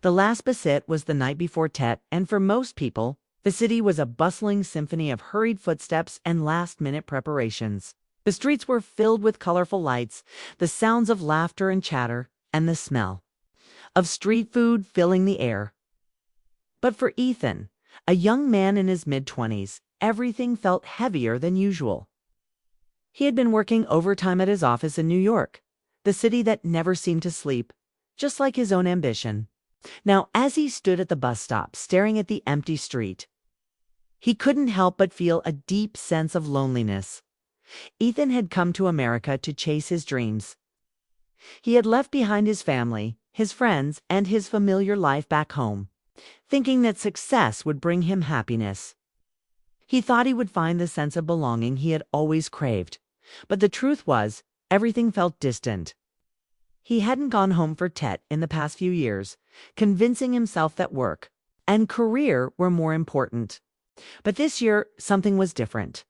The last visit was the night before Tet, and for most people, the city was a bustling symphony of hurried footsteps and last-minute preparations. The streets were filled with colorful lights, the sounds of laughter and chatter, and the smell of street food filling the air. But for Ethan, a young man in his mid-20s, everything felt heavier than usual. He had been working overtime at his office in New York, the city that never seemed to sleep, just like his own ambition. Now, as he stood at the bus stop, staring at the empty street, he couldn't help but feel a deep sense of loneliness. Ethan had come to America to chase his dreams. He had left behind his family, his friends, and his familiar life back home, thinking that success would bring him happiness. He thought he would find the sense of belonging he had always craved, but the truth was, everything felt distant. He hadn't gone home for Tet in the past few years, convincing himself that work and career were more important. But this year, something was different.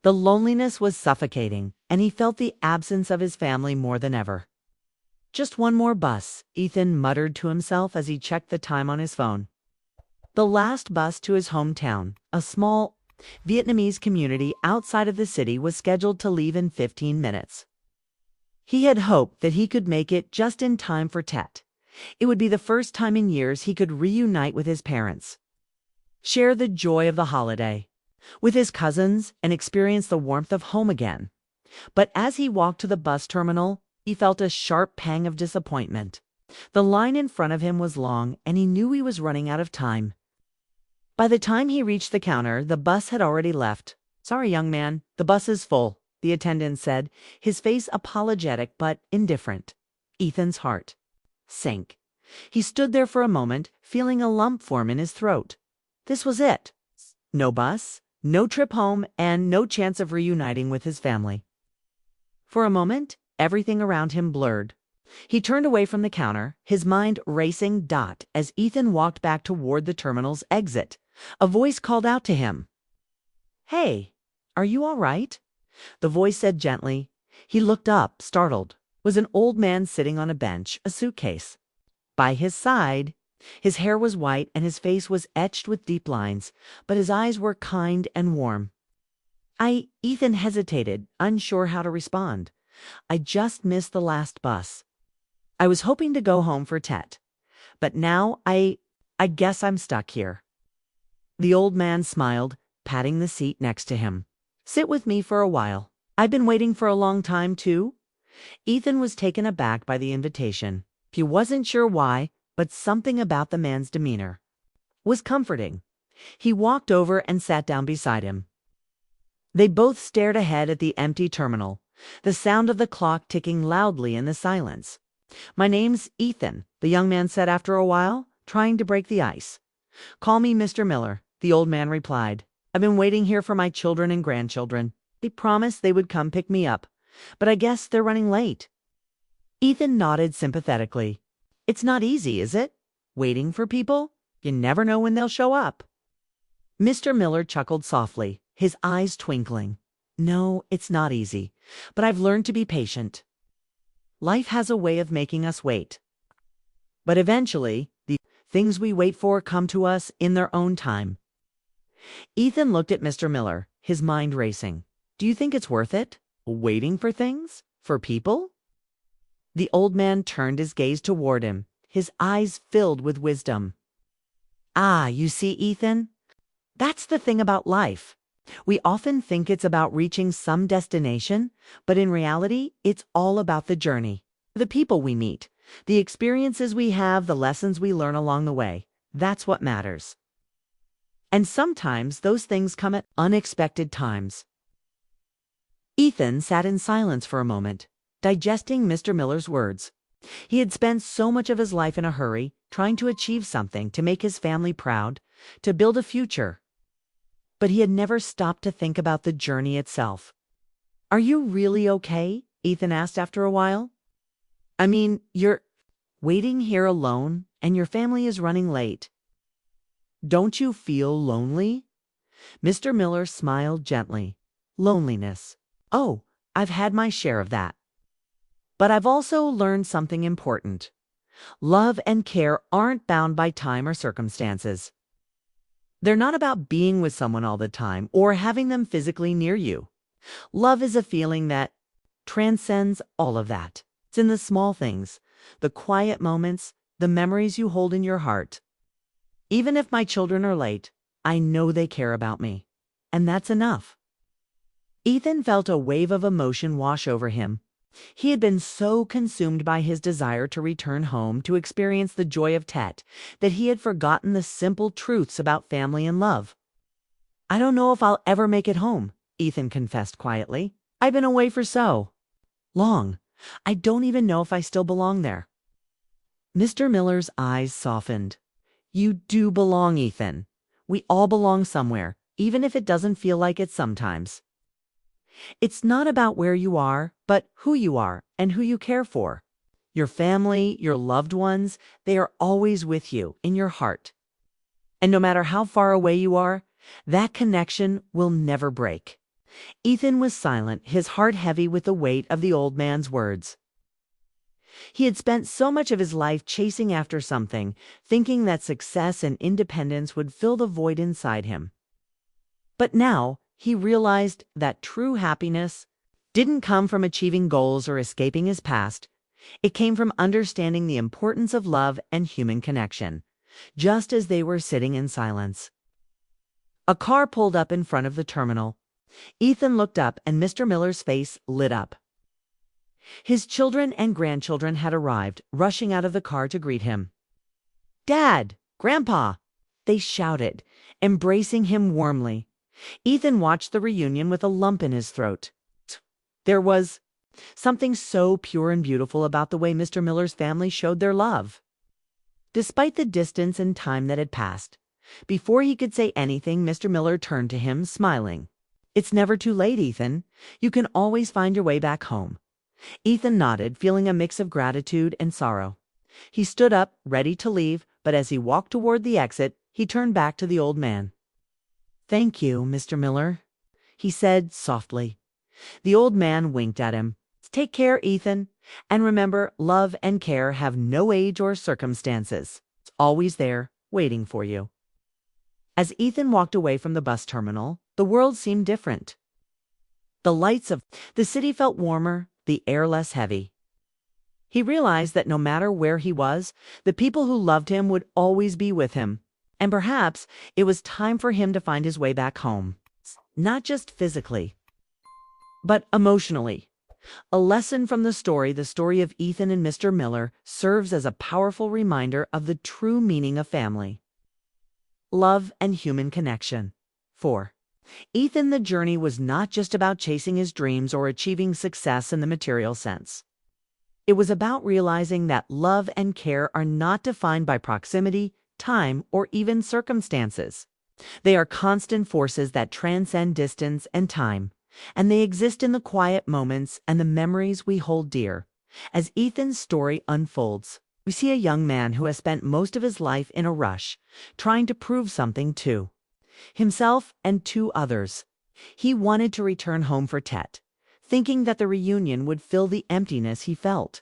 The loneliness was suffocating, and he felt the absence of his family more than ever. Just one more bus, Ethan muttered to himself as he checked the time on his phone. The last bus to his hometown, a small Vietnamese community outside of the city, was scheduled to leave in 15 minutes. He had hoped that he could make it just in time for Tet. It would be the first time in years he could reunite with his parents, share the joy of the holiday with his cousins, and experience the warmth of home again. But as he walked to the bus terminal, he felt a sharp pang of disappointment. The line in front of him was long, and he knew he was running out of time. By the time he reached the counter, the bus had already left. "Sorry, young man, the bus is full," the attendant said, his face apologetic but indifferent. Ethan's heart sank. He stood there for a moment, feeling a lump form in his throat. This was it. No bus, no trip home, and no chance of reuniting with his family. For a moment, everything around him blurred. He turned away from the counter, his mind racing. As Ethan walked back toward the terminal's exit, a voice called out to him. "Hey, are you all right?" The voice said gently. He looked up, startled. It was an old man sitting on a bench, a suitcase by his side. His hair was white and his face was etched with deep lines, but his eyes were kind and warm. Ethan hesitated, unsure how to respond. "I just missed the last bus. I was hoping to go home for Tet, but now I guess I'm stuck here." The old man smiled, patting the seat next to him. "Sit with me for a while. I've been waiting for a long time, too." Ethan was taken aback by the invitation. He wasn't sure why, but something about the man's demeanor was comforting. He walked over and sat down beside him. They both stared ahead at the empty terminal, the sound of the clock ticking loudly in the silence. "My name's Ethan," the young man said after a while, trying to break the ice. "Call me Mr. Miller," the old man replied. "I've been waiting here for my children and grandchildren. They promised they would come pick me up, but I guess they're running late." Ethan nodded sympathetically. "It's not easy, is it? Waiting for people? You never know when they'll show up." Mr. Miller chuckled softly, his eyes twinkling. "No, it's not easy, but I've learned to be patient. Life has a way of making us wait. But eventually, the things we wait for come to us in their own time." Ethan looked at Mr. Miller, his mind racing. "Do you think it's worth it? Waiting for things? For people?" The old man turned his gaze toward him, his eyes filled with wisdom. You see, Ethan, that's the thing about life. We often think it's about reaching some destination, but in reality, it's all about the journey. The people we meet, the experiences we have, the lessons we learn along the way. That's what matters. And sometimes those things come at unexpected times." Ethan sat in silence for a moment, digesting Mr. Miller's words. He had spent so much of his life in a hurry, trying to achieve something, to make his family proud, to build a future. But he had never stopped to think about the journey itself. "Are you really okay?" Ethan asked after a while. "I mean, you're waiting here alone, and your family is running late. Don't you feel lonely?" Mr. Miller smiled gently. "Loneliness. Oh, I've had my share of that. But I've also learned something important. Love and care aren't bound by time or circumstances. They're not about being with someone all the time or having them physically near you. Love is a feeling that transcends all of that. It's in the small things, the quiet moments, the memories you hold in your heart. Even if my children are late, I know they care about me. And that's enough. Ethan felt a wave of emotion wash over him. He had been so consumed by his desire to return home to experience the joy of Tet that he had forgotten the simple truths about family and love. "I don't know if I'll ever make it home," Ethan confessed quietly. "I've been away for so long. I don't even know if I still belong there." Mr. Miller's eyes softened. "You do belong, Ethan. We all belong somewhere, even if it doesn't feel like it sometimes. It's not about where you are, but who you are and who you care for. Your family, your loved ones, they are always with you in your heart. And no matter how far away you are, that connection will never break." Ethan was silent, his heart heavy with the weight of the old man's words. He had spent so much of his life chasing after something, thinking that success and independence would fill the void inside him. But now he realized that true happiness didn't come from achieving goals or escaping his past. It came from understanding the importance of love and human connection, just as they were sitting in silence. A car pulled up in front of the terminal. Ethan looked up and Mr. Miller's face lit up. His children and grandchildren had arrived, rushing out of the car to greet him. "Dad! Grandpa!" they shouted, embracing him warmly. Ethan watched the reunion with a lump in his throat. There was something so pure and beautiful about the way Mr. Miller's family showed their love. Despite the distance and time that had passed, before he could say anything, Mr. Miller turned to him, smiling. "It's never too late, Ethan. You can always find your way back home." Ethan nodded, feeling a mix of gratitude and sorrow. He stood up, ready to leave, but as he walked toward the exit, he turned back to the old man. "Thank you, Mr. Miller," he said softly. The old man winked at him. "Take care, Ethan, and remember, love and care have no age or circumstances. It's always there, waiting for you." As Ethan walked away from the bus terminal, the world seemed different. The lights of the city felt warmer, the air less heavy. He realized that no matter where he was, the people who loved him would always be with him. And perhaps it was time for him to find his way back home. Not just physically, but emotionally. A lesson from the story of Ethan and Mr. Miller, serves as a powerful reminder of the true meaning of family, love, and human connection. 4. Ethan, the journey was not just about chasing his dreams or achieving success in the material sense. It was about realizing that love and care are not defined by proximity, time, or even circumstances. They are constant forces that transcend distance and time, and they exist in the quiet moments and the memories we hold dear. As Ethan's story unfolds, we see a young man who has spent most of his life in a rush, trying to prove something to himself and to others. He wanted to return home for Tet, thinking that the reunion would fill the emptiness he felt.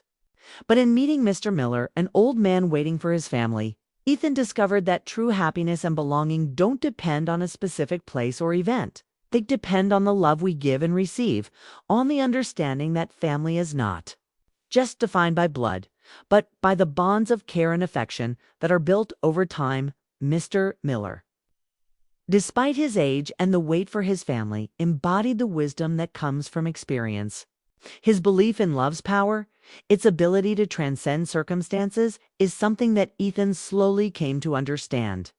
But in meeting Mr. Miller, an old man waiting for his family, Ethan discovered that true happiness and belonging don't depend on a specific place or event. They depend on the love we give and receive, on the understanding that family is not just defined by blood, but by the bonds of care and affection that are built over time. Mr. Miller, despite his age and the wait for his family, embodied the wisdom that comes from experience. His belief in love's power, its ability to transcend circumstances, is something that Ethan slowly came to understand.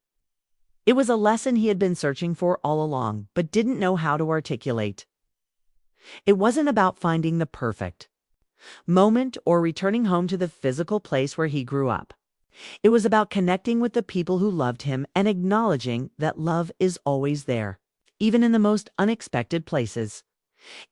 It was a lesson he had been searching for all along, but didn't know how to articulate. It wasn't about finding the perfect moment or returning home to the physical place where he grew up. It was about connecting with the people who loved him and acknowledging that love is always there, even in the most unexpected places.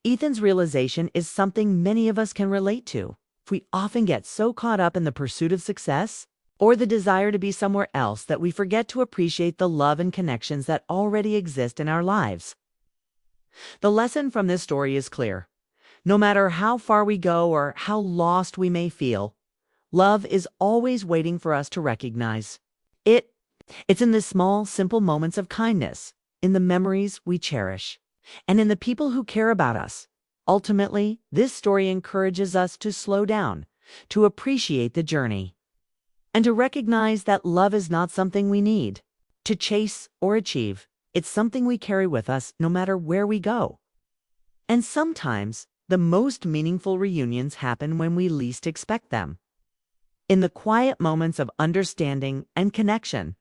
Ethan's realization is something many of us can relate to. We often get so caught up in the pursuit of success or the desire to be somewhere else that we forget to appreciate the love and connections that already exist in our lives. The lesson from this story is clear. No matter how far we go or how lost we may feel, Love is always waiting for us to recognize. It it's in the small, simple moments of kindness, in the memories we cherish, and in the people who care about us. Ultimately, this story encourages us to slow down, to appreciate the journey, and to recognize that love is not something we need to chase or achieve. It's something we carry with us no matter where we go. And sometimes, the most meaningful reunions happen when we least expect them. In the quiet moments of understanding and connection,